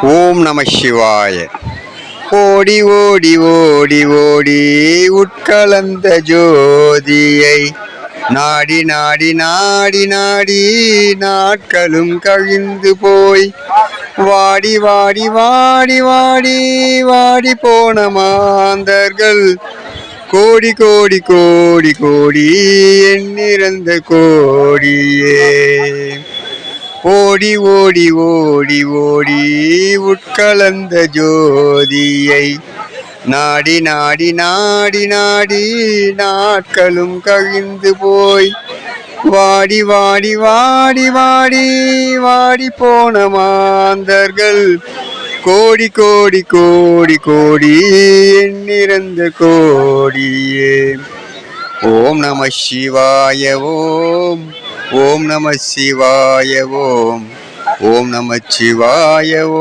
ஓம் நம சிவாய. ஓடி ஓடி ஓடி ஓடி உட்கலந்த ஜோதியை நாடி நாடி நாடி நாடி நாட்களும் கழிந்து போய் வாடி வாடி வாடி வாடி வாடி போன மாந்தர்கள் கோடி கோடி கோடி கோடி எண்ணிறந்த கோடியே. ஓடி ஓடி ஓடி ஓடி உட்கலந்த ஜோதியை நாடி நாடி நாடி நாடி நாட்களும் கழிந்து போய் வாடி வாடி வாடி வாடி வாடி போன மாந்தர்கள் கோடி கோடி கோடி கோடி எண்ணிறந்த கோடியே. ஓம் நம சிவாய. ஓம் ஓம் நம சிவாய. ஓம் ஓம் நம சிவாய.